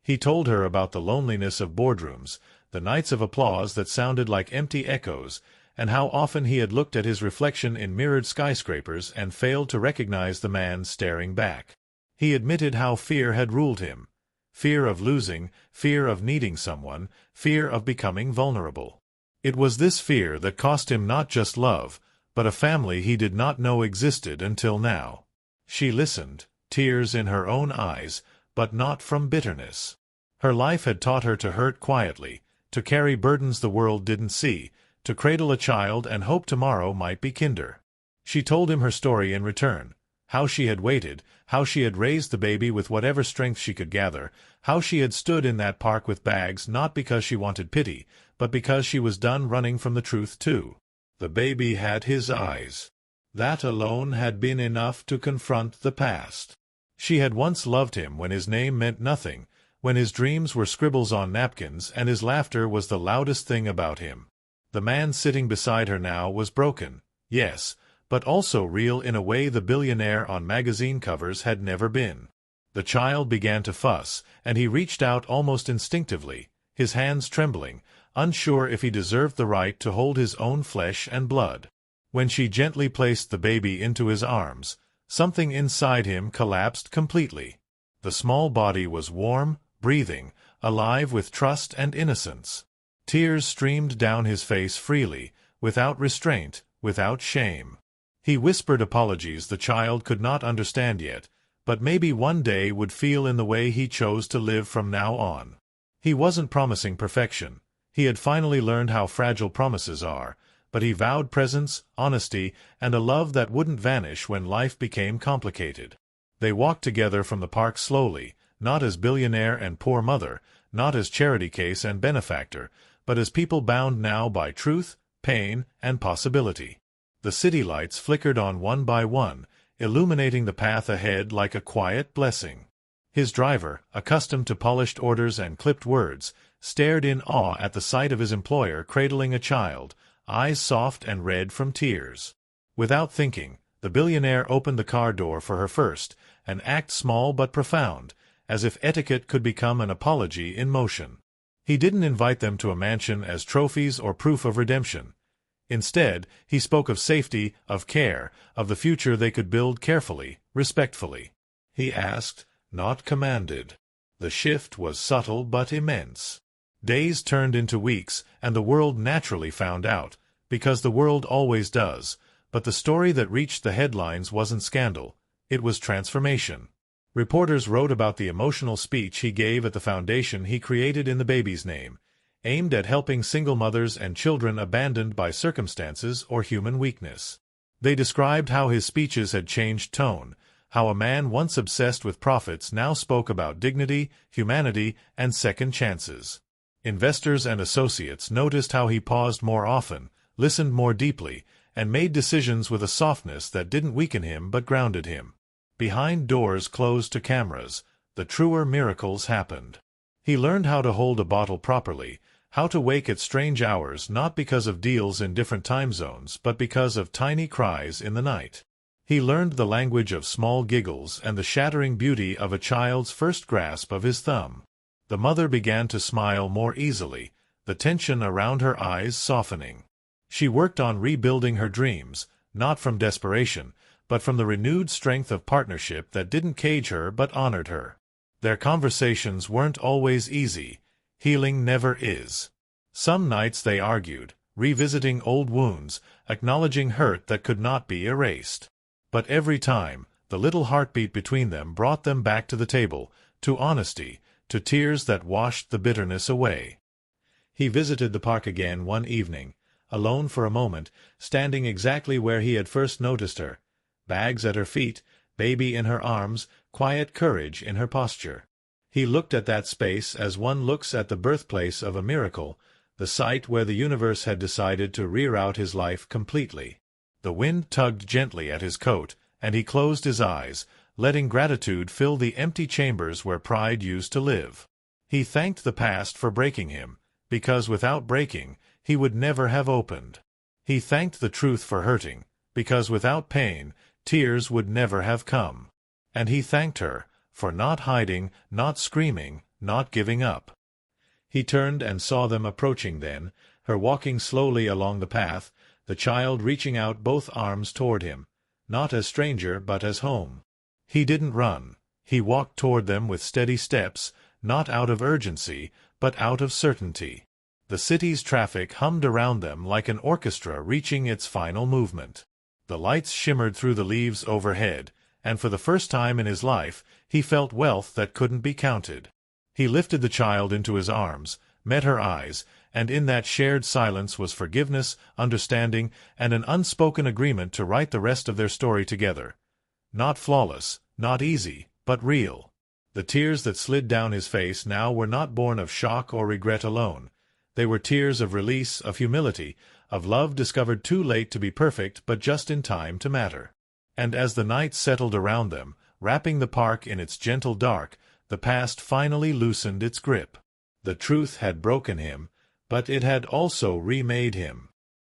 [SPEAKER 1] He told her about the loneliness of boardrooms, the nights of applause that sounded like empty echoes, and how often he had looked at his reflection in mirrored skyscrapers and failed to recognize the man staring back. He admitted how fear had ruled him. Fear of losing, fear of needing someone, fear of becoming vulnerable. It was this fear that cost him not just love, but a family he did not know existed until now. She listened, tears in her own eyes, but not from bitterness. Her life had taught her to hurt quietly, to carry burdens the world didn't see, to cradle a child and hope tomorrow might be kinder. She told him her story in return. How she had waited, how she had raised the baby with whatever strength she could gather, how she had stood in that park with bags not because she wanted pity, but because she was done running from the truth too. The baby had his eyes. That alone had been enough to confront the past. She had once loved him when his name meant nothing, when his dreams were scribbles on napkins and his laughter was the loudest thing about him. The man sitting beside her now was broken, yes, but also real in a way the billionaire on magazine covers had never been. The child began to fuss, and he reached out almost instinctively, his hands trembling, unsure if he deserved the right to hold his own flesh and blood. When she gently placed the baby into his arms, something inside him collapsed completely. The small body was warm, breathing, alive with trust and innocence. Tears streamed down his face freely, without restraint, without shame. He whispered apologies the child could not understand yet, but maybe one day would feel in the way he chose to live from now on. He wasn't promising perfection. He had finally learned how fragile promises are, but he vowed presence, honesty, and a love that wouldn't vanish when life became complicated. They walked together from the park slowly, not as billionaire and poor mother, not as charity case and benefactor, but as people bound now by truth, pain, and possibility. The city lights flickered on one by one, illuminating the path ahead like a quiet blessing. His driver, accustomed to polished orders and clipped words, stared in awe at the sight of his employer cradling a child, eyes soft and red from tears. Without thinking, the billionaire opened the car door for her first, an act small but profound, as if etiquette could become an apology in motion. He didn't invite them to a mansion as trophies or proof of redemption. Instead, he spoke of safety, of care, of the future they could build carefully, respectfully. He asked, not commanded. The shift was subtle but immense. Days turned into weeks, and the world naturally found out, because the world always does, but the story that reached the headlines wasn't scandal, it was transformation. Reporters wrote about the emotional speech he gave at the foundation he created in the baby's name, aimed at helping single mothers and children abandoned by circumstances or human weakness. They described how his speeches had changed tone, how a man once obsessed with profits now spoke about dignity, humanity, and second chances. Investors and associates noticed how he paused more often, listened more deeply, and made decisions with a softness that didn't weaken him but grounded him. Behind doors closed to cameras, the truer miracles happened. He learned how to hold a bottle properly, how to wake at strange hours not because of deals in different time zones but because of tiny cries in the night. He learned the language of small giggles and the shattering beauty of a child's first grasp of his thumb. The mother began to smile more easily, the tension around her eyes softening. She worked on rebuilding her dreams, not from desperation, but from the renewed strength of partnership that didn't cage her but honored her. Their conversations weren't always easy. Healing never is. Some nights they argued, revisiting old wounds, acknowledging hurt that could not be erased. But every time, the little heartbeat between them brought them back to the table, to honesty, to tears that washed the bitterness away. He visited the park again one evening, alone for a moment, standing exactly where he had first noticed her, bags at her feet, baby in her arms, quiet courage in her posture. He looked at that space as one looks at the birthplace of a miracle, the site where the universe had decided to reroute his life completely. The wind tugged gently at his coat, and he closed his eyes, letting gratitude fill the empty chambers where pride used to live. He thanked the past for breaking him, because without breaking, he would never have opened. He thanked the truth for hurting, because without pain, tears would never have come. And he thanked her, for not hiding, not screaming, not giving up. He turned and saw them approaching then, her walking slowly along the path, the child reaching out both arms toward him, not as stranger but as home. He didn't run. He walked toward them with steady steps, not out of urgency, but out of certainty. The city's traffic hummed around them like an orchestra reaching its final movement. The lights shimmered through the leaves overhead, and for the first time in his life, he felt wealth that couldn't be counted. He lifted the child into his arms, met her eyes, and in that shared silence was forgiveness, understanding, and an unspoken agreement to write the rest of their story together. Not flawless, not easy, but real. The tears that slid down his face now were not born of shock or regret alone. They were tears of release, of humility, of love discovered too late to be perfect but just in time to matter. And as the night settled around them, wrapping the park in its gentle dark, the past finally loosened its grip. The truth had broken him, but it had also remade him.